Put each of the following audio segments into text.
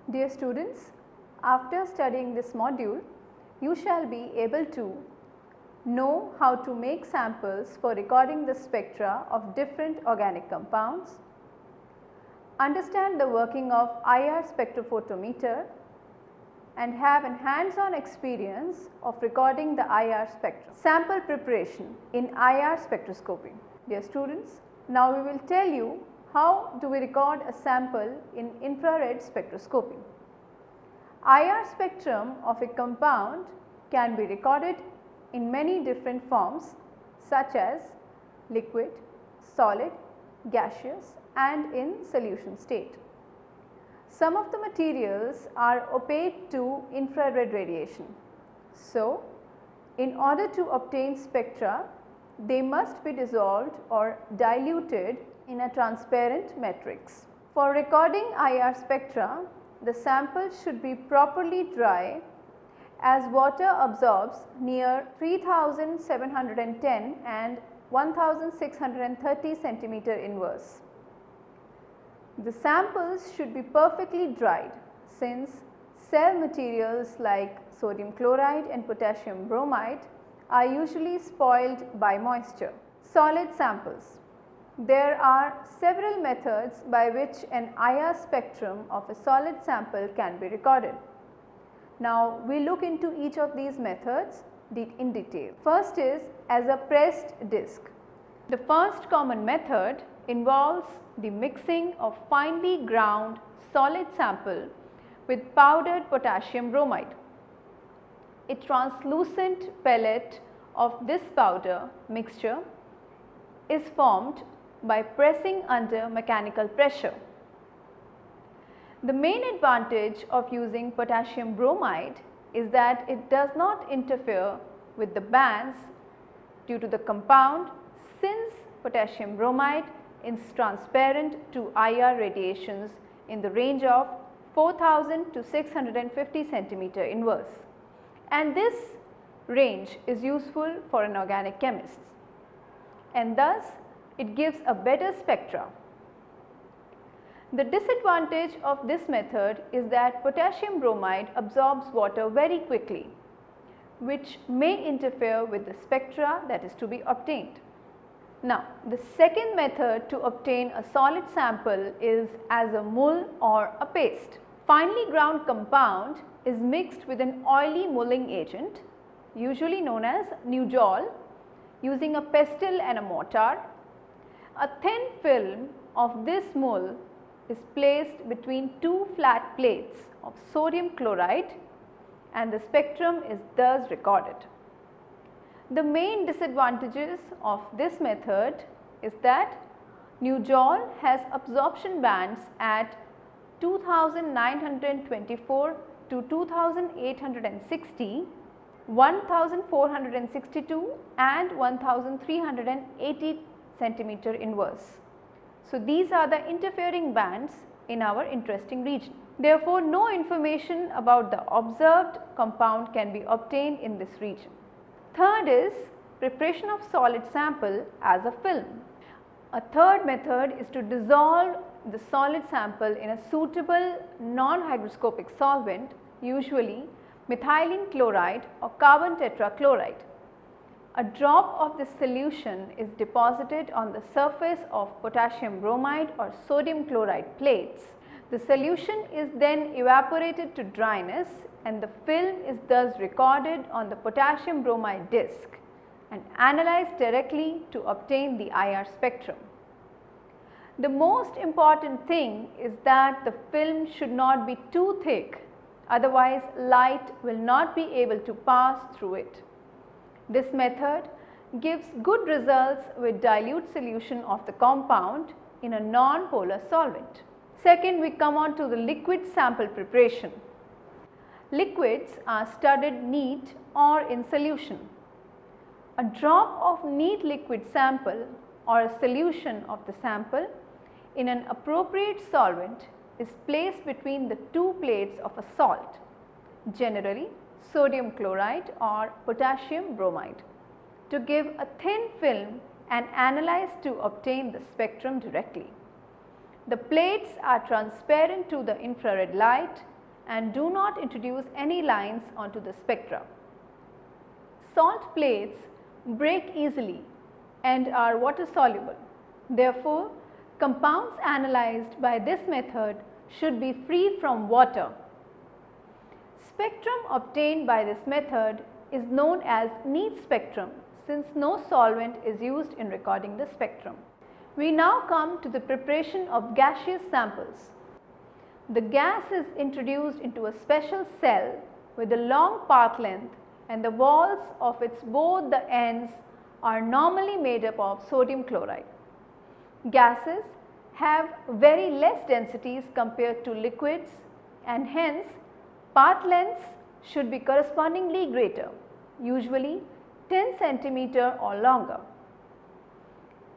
Dear students, after studying this module, you shall be able to know how to make samples for recording the spectra of different organic compounds, understand the working of IR spectrophotometer and have an hands-on experience of recording the IR spectrum. Sample preparation in IR spectroscopy. Dear students, now we will tell you how do we record a sample in infrared spectroscopy. IR spectrum of a compound can be recorded in many different forms such as liquid, solid, gaseous and in solution state. Some of the materials are opaque to infrared radiation. So, in order to obtain spectra, they must be dissolved or diluted in a transparent matrix. For recording IR spectra, the sample should be properly dry as water absorbs near 3710 and 1630 centimeter inverse. The samples should be perfectly dried since cell materials like sodium chloride and potassium bromide are usually spoiled by moisture. Solid samples. There are several methods by which an IR spectrum of a solid sample can be recorded. Now, we look into each of these methods in detail. First is as a pressed disc. The first common method involves the mixing of finely ground solid sample with powdered potassium bromide. A translucent pellet of this powder mixture is formed by pressing under mechanical pressure. The main advantage of using potassium bromide is that it does not interfere with the bands due to the compound, since potassium bromide is transparent to IR radiations in the range of 4000 to 650 centimeter inverse, and this range is useful for an organic chemist, and thus it gives a better spectra. The disadvantage of this method is that potassium bromide absorbs water very quickly, which may interfere with the spectra that is to be obtained. Now, the second method to obtain a solid sample is as a mull or a paste. Finely ground compound is mixed with an oily mulling agent, usually known as nujol, using a pestle and a mortar. A thin film of this mull is placed between two flat plates of sodium chloride and the spectrum is thus recorded. The main disadvantages of this method is that nujol has absorption bands at 2924 to 2860, 1462 and 1380 centimeter inverse. So, these are the interfering bands in our interesting region. Therefore, no information about the observed compound can be obtained in this region. Third is preparation of solid sample as a film. A third method is to dissolve the solid sample in a suitable non-hygroscopic solvent, usually methylene chloride or carbon tetrachloride. A drop of this solution is deposited on the surface of potassium bromide or sodium chloride plates. The solution is then evaporated to dryness and the film is thus recorded on the potassium bromide disc and analyzed directly to obtain the IR spectrum. The most important thing is that the film should not be too thick, otherwise light will not be able to pass through it. This method gives good results with dilute solution of the compound in a non-polar solvent. Second, we come on to the liquid sample preparation. Liquids are studied neat or in solution. A drop of neat liquid sample or a solution of the sample in an appropriate solvent is placed between the two plates of a salt, generally sodium chloride or potassium bromide, to give a thin film and analyze to obtain the spectrum directly. The plates are transparent to the infrared light and do not introduce any lines onto the spectra. Salt plates break easily and are water soluble. Therefore, compounds analyzed by this method should be free from water. Spectrum obtained by this method is known as neat spectrum since no solvent is used in recording the spectrum. We now come to the preparation of gaseous samples. The gas is introduced into a special cell with a long path length, and the walls of its both the ends are normally made up of sodium chloride. Gases have very less densities compared to liquids, and hence path lengths should be correspondingly greater, usually 10 centimeter or longer.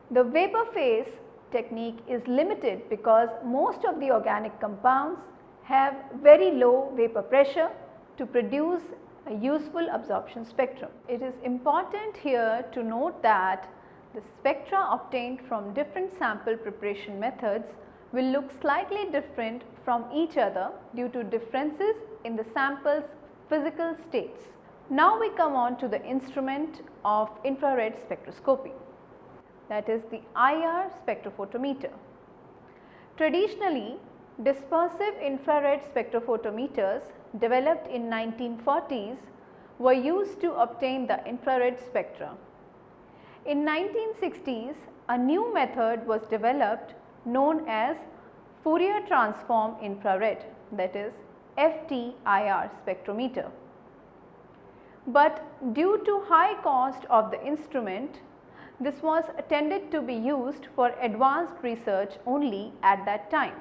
The vapor phase technique is limited because most of the organic compounds have very low vapor pressure to produce a useful absorption spectrum. It is important here to note that the spectra obtained from different sample preparation methods will look slightly different from each other due to differences in the sample's physical states. Now we come on to the instrument of infrared spectroscopy, that is the IR spectrophotometer. Traditionally, dispersive infrared spectrophotometers developed in 1940s were used to obtain the infrared spectra. In 1960s, a new method was developed known as Fourier transform infrared, that is FTIR spectrometer. But due to high cost of the instrument, this was tended to be used for advanced research only at that time.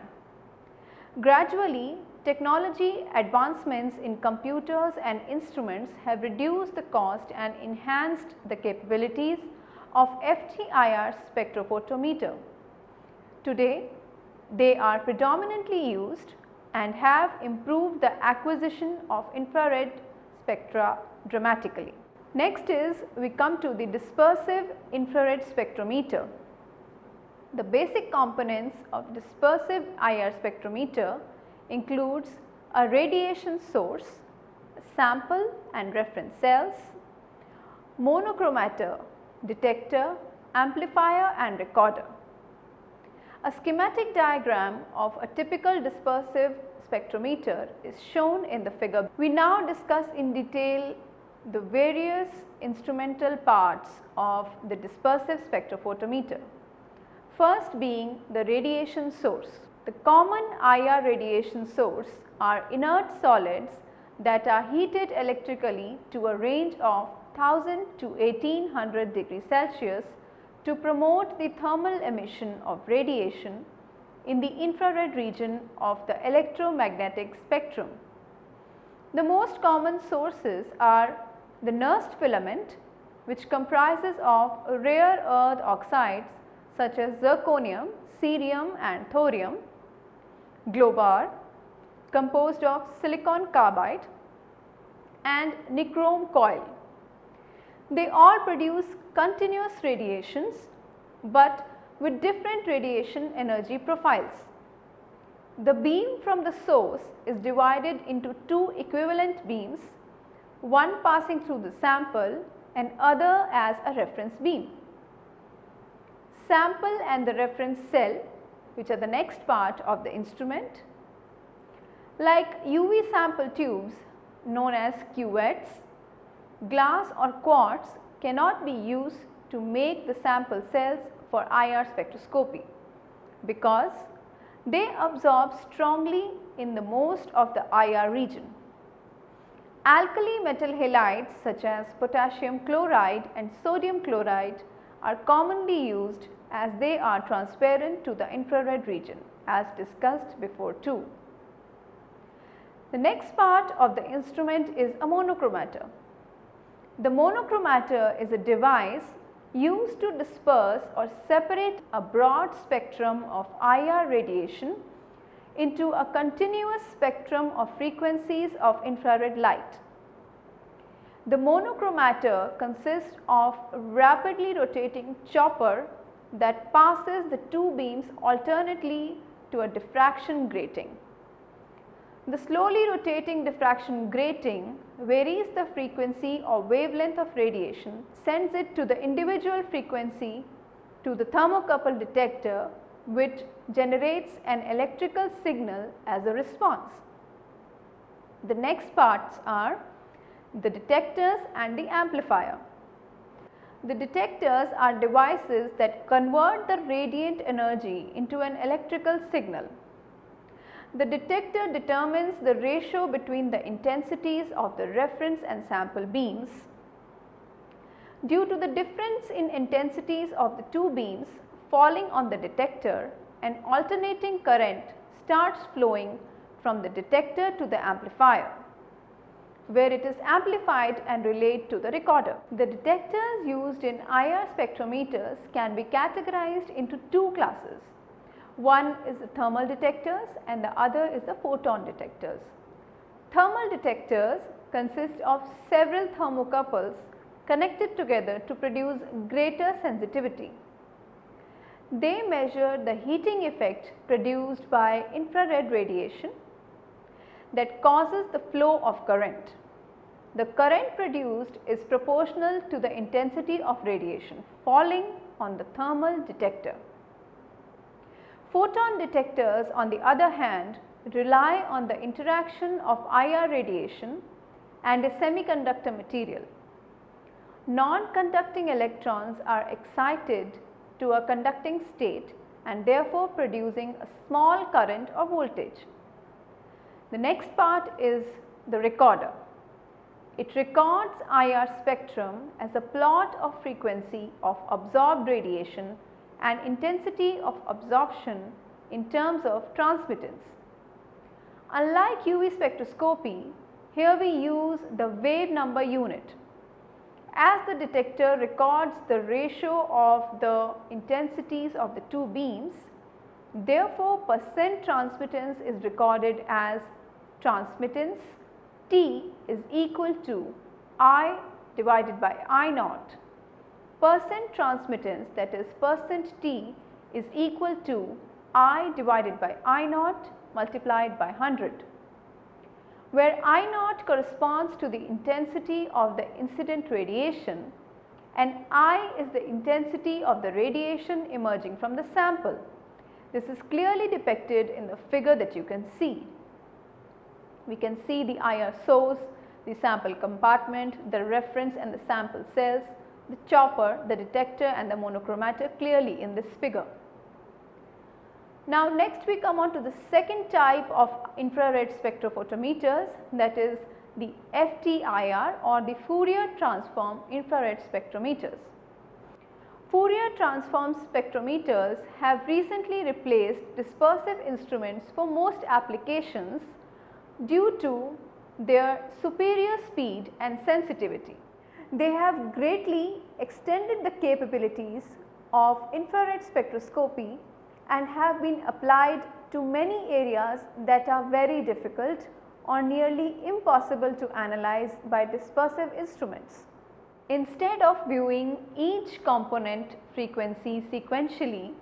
Gradually, technology advancements in computers and instruments have reduced the cost and enhanced the capabilities of FTIR spectrophotometer. Today, they are predominantly used and have improved the acquisition of infrared spectra dramatically. Next is we come to the dispersive infrared spectrometer. The basic components of dispersive IR spectrometer includes a radiation source, sample and reference cells, monochromator, detector, amplifier and recorder. A schematic diagram of a typical dispersive spectrometer is shown in the figure. We now discuss in detail the various instrumental parts of the dispersive spectrophotometer. First being the radiation source. The common IR radiation source are inert solids that are heated electrically to a range of 1000 to 1800 degrees Celsius to promote the thermal emission of radiation in the infrared region of the electromagnetic spectrum. The most common sources are the Nernst filament, which comprises of rare earth oxides such as zirconium, cerium and thorium, globar composed of silicon carbide and nichrome coil. They all produce continuous radiations, but with different radiation energy profiles. The beam from the source is divided into two equivalent beams, one passing through the sample and other as a reference beam. Sample and the reference cell, which are the next part of the instrument. Like UV sample tubes known as cuvettes, glass or quartz cannot be used to make the sample cells for IR spectroscopy because they absorb strongly in the most of the IR region. Alkali metal halides such as potassium chloride and sodium chloride are commonly used as they are transparent to the infrared region, as discussed before too. The next part of the instrument is a monochromator. The monochromator is a device used to disperse or separate a broad spectrum of IR radiation into a continuous spectrum of frequencies of infrared light. The monochromator consists of a rapidly rotating chopper that passes the two beams alternately to a diffraction grating. The slowly rotating diffraction grating varies the frequency or wavelength of radiation, sends it to the individual frequency to the thermocouple detector, which generates an electrical signal as a response. The next parts are the detectors and the amplifier. The detectors are devices that convert the radiant energy into an electrical signal. The detector determines the ratio between the intensities of the reference and sample beams. Due to the difference in intensities of the two beams falling on the detector, an alternating current starts flowing from the detector to the amplifier, where it is amplified and relayed to the recorder. The detectors used in IR spectrometers can be categorized into two classes. One is the thermal detectors and the other is the photon detectors. Thermal detectors consist of several thermocouples connected together to produce greater sensitivity. They measure the heating effect produced by infrared radiation that causes the flow of current. The current produced is proportional to the intensity of radiation falling on the thermal detector. Photon detectors, on the other hand, rely on the interaction of IR radiation and a semiconductor material. Non-conducting electrons are excited to a conducting state and therefore producing a small current or voltage. The next part is the recorder. It records IR spectrum as a plot of frequency of absorbed radiation and intensity of absorption in terms of transmittance. Unlike UV spectroscopy, here we use the wave number unit. As the detector records the ratio of the intensities of the two beams, therefore percent transmittance is recorded as transmittance T is equal to I divided by I naught. Percent transmittance, that is percent T, is equal to I divided by I naught multiplied by 100, where I naught corresponds to the intensity of the incident radiation and I is the intensity of the radiation emerging from the sample. This is clearly depicted in the figure that you can see. We can see the IR source, the sample compartment, the reference and the sample cells, the chopper, the detector and the monochromator clearly in this figure. Now next we come on to the second type of infrared spectrophotometers, that is the FTIR or the Fourier transform infrared spectrometers. Fourier transform spectrometers have recently replaced dispersive instruments for most applications due to their superior speed and sensitivity. They have greatly extended the capabilities of infrared spectroscopy and have been applied to many areas that are very difficult or nearly impossible to analyze by dispersive instruments. Instead of viewing each component frequency sequentially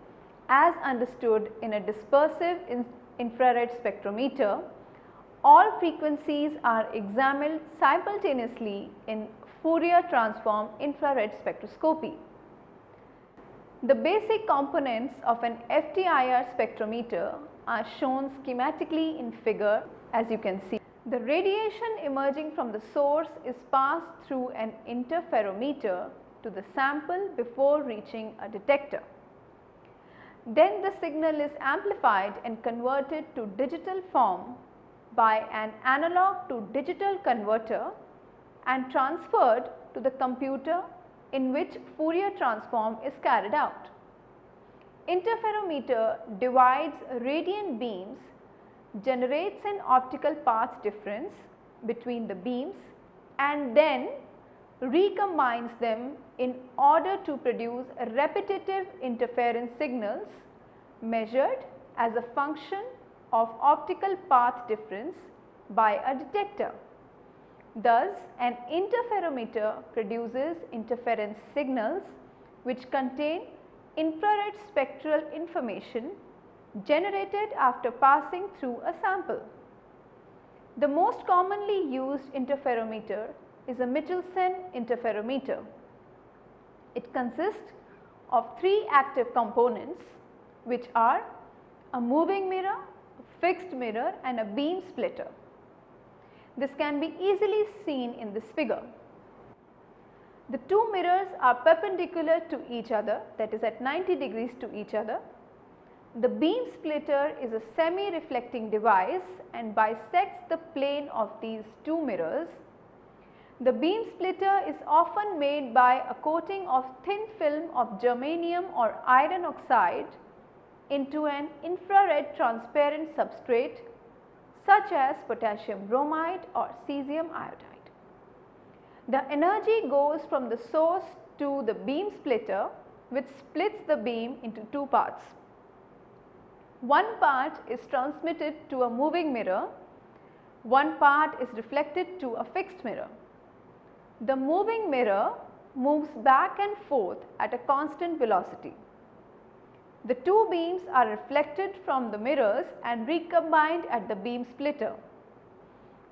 as understood in a dispersive infrared spectrometer, all frequencies are examined simultaneously in Fourier transform infrared spectroscopy. The basic components of an FTIR spectrometer are shown schematically in figure as you can see. The radiation emerging from the source is passed through an interferometer to the sample before reaching a detector. Then the signal is amplified and converted to digital form by an analog to digital converter and transferred to the computer in which Fourier transform is carried out. Interferometer divides radiant beams, generates an optical path difference between the beams and then recombines them in order to produce repetitive interference signals measured as a function of optical path difference by a detector. Thus, an interferometer produces interference signals which contain infrared spectral information generated after passing through a sample. The most commonly used interferometer is a Michelson interferometer. It consists of 3 active components, which are a moving mirror, a fixed mirror and a beam splitter. This can be easily seen in this figure. The 2 mirrors are perpendicular to each other, that is at 90 degrees to each other. The beam splitter is a semi-reflecting device and bisects the plane of these 2 mirrors. The beam splitter is often made by a coating of thin film of germanium or iron oxide into an infrared transparent substrate such as potassium bromide or cesium iodide. The energy goes from the source to the beam splitter, which splits the beam into 2 parts. One part is transmitted to a moving mirror, one part is reflected to a fixed mirror. The moving mirror moves back and forth at a constant velocity. The 2 beams are reflected from the mirrors and recombined at the beam splitter.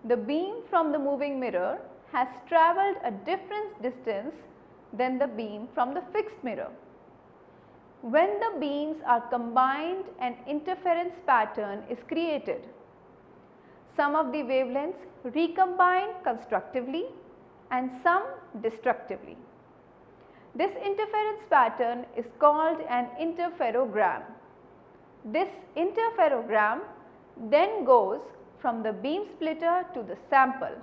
The beam from the moving mirror has travelled a different distance than the beam from the fixed mirror. When the beams are combined, an interference pattern is created. Some of the wavelengths recombine constructively and some destructively. This interference pattern is called an interferogram. This interferogram then goes from the beam splitter to the sample,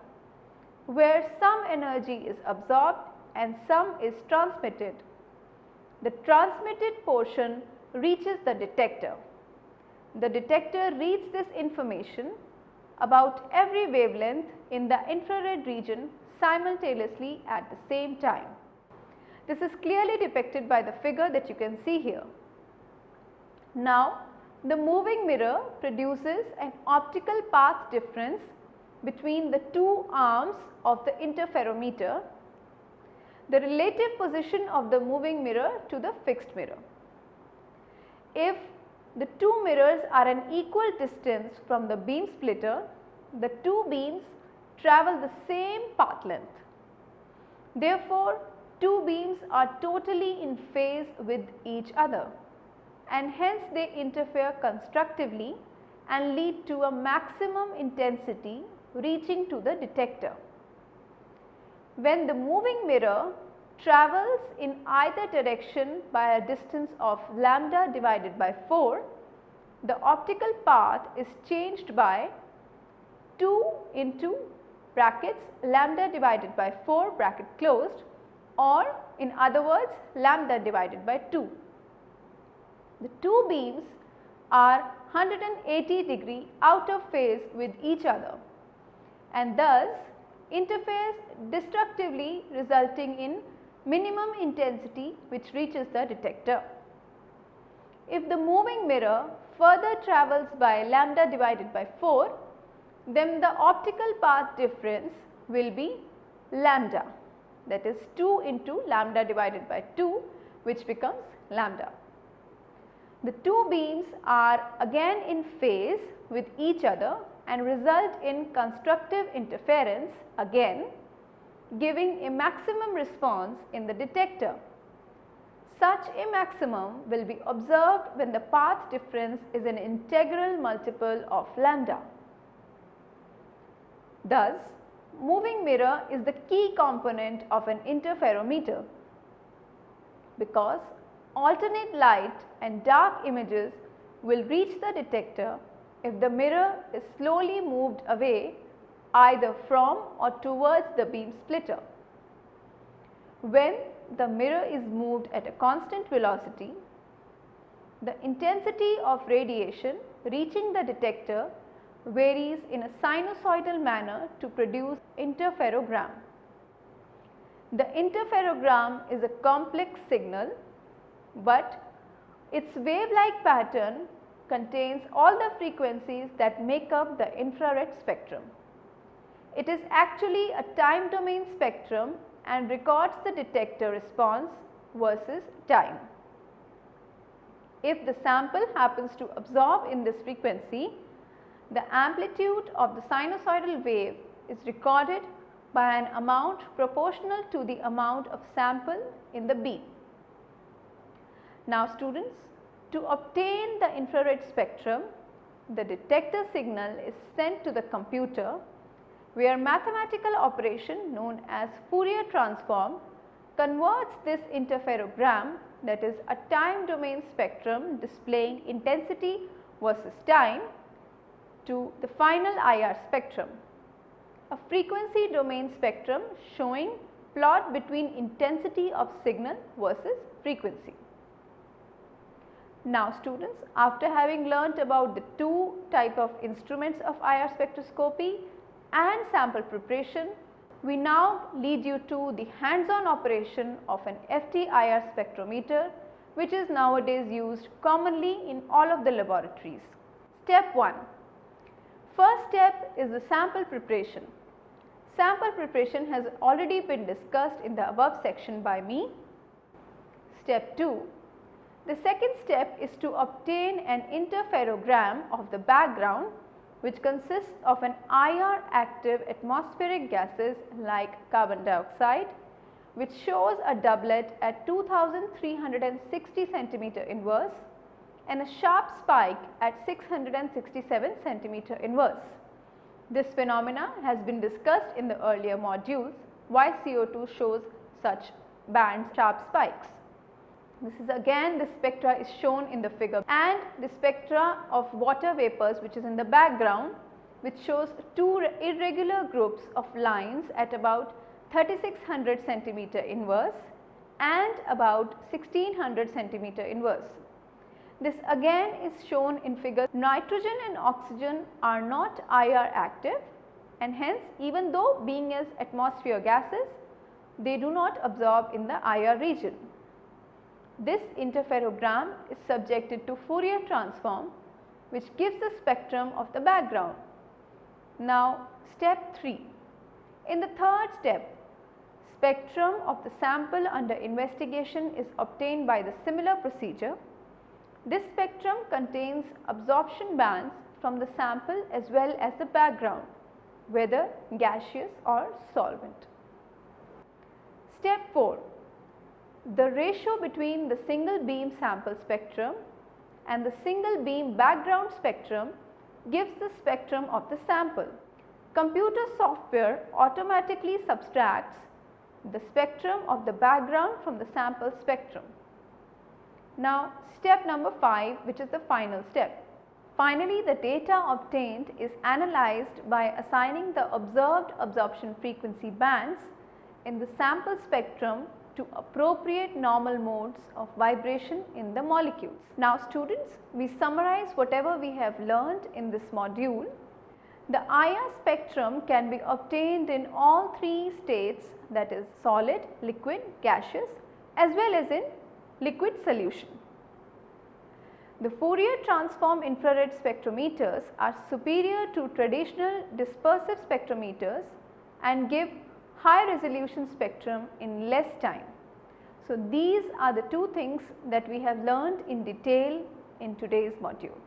where some energy is absorbed and some is transmitted. The transmitted portion reaches the detector. The detector reads this information about every wavelength in the infrared region simultaneously at the same time. This is clearly depicted by the figure that you can see here. Now, the moving mirror produces an optical path difference between the 2 arms of the interferometer, the relative position of the moving mirror to the fixed mirror. If the 2 mirrors are an equal distance from the beam splitter, the 2 beams travel the same path length. Therefore, 2 beams are totally in phase with each other and hence they interfere constructively and lead to a maximum intensity reaching to the detector. When the moving mirror travels in either direction by a distance of lambda divided by 4, the optical path is changed by 2 into brackets lambda divided by 4 bracket closed, or in other words lambda divided by 2. The 2 beams are 180 degree out of phase with each other and thus interferes destructively, resulting in minimum intensity which reaches the detector. If the moving mirror further travels by lambda divided by 4, then the optical path difference will be lambda, that is 2 into lambda divided by 2, which becomes lambda. The 2 beams are again in phase with each other and result in constructive interference again, giving a maximum response in the detector. Such a maximum will be observed when the path difference is an integral multiple of lambda. Thus, moving mirror is the key component of an interferometer because alternate light and dark images will reach the detector if the mirror is slowly moved away either from or towards the beam splitter. When the mirror is moved at a constant velocity, the intensity of radiation reaching the detector varies in a sinusoidal manner to produce interferogram. The interferogram is a complex signal, but its wave-like pattern contains all the frequencies that make up the infrared spectrum. It is actually a time domain spectrum and records the detector response versus time. If the sample happens to absorb in this frequency, the amplitude of the sinusoidal wave is recorded by an amount proportional to the amount of sample in the beam. Now students, to obtain the infrared spectrum, the detector signal is sent to the computer, where mathematical operation known as Fourier transform converts this interferogram, that is a time domain spectrum displaying intensity versus time, to the final IR spectrum, a frequency domain spectrum showing plot between intensity of signal versus frequency. Now students, after having learnt about the two type of instruments of IR spectroscopy and sample preparation, we now lead you to the hands-on operation of an FT-IR spectrometer, which is nowadays used commonly in all of the laboratories. Step 1. First step is the sample preparation. Sample preparation has already been discussed in the above section by me. Step 2. The second step is to obtain an interferogram of the background, which consists of an IR active atmospheric gases like carbon dioxide, which shows a doublet at 2360 cm inverse and a sharp spike at 667 cm inverse. This phenomena has been discussed in the earlier modules, why CO2 shows such band sharp spikes. This is again the spectra is shown in the figure, and the spectra of water vapors which is in the background, which shows two irregular groups of lines at about 3600 cm inverse and about 1600 cm inverse. This again is shown in figure. Nitrogen and oxygen are not IR active, and hence even though being as atmosphere gases, they do not absorb in the IR region. This interferogram is subjected to Fourier transform, which gives the spectrum of the background. Now step 3. In the third step, spectrum of the sample under investigation is obtained by the similar procedure. This spectrum contains absorption bands from the sample as well as the background, whether gaseous or solvent. Step 4. The ratio between the single beam sample spectrum and the single beam background spectrum gives the spectrum of the sample. Computer software automatically subtracts the spectrum of the background from the sample spectrum. Now step number 5, which is the final step. Finally, the data obtained is analyzed by assigning the observed absorption frequency bands in the sample spectrum to appropriate normal modes of vibration in the molecules. Now students, we summarize whatever we have learned in this module. The IR spectrum can be obtained in all three states, that is solid, liquid, gaseous, as well as in liquid solution. The Fourier transform infrared spectrometers are superior to traditional dispersive spectrometers and give high resolution spectrum in less time. So these are the two things that we have learned in detail in today's module.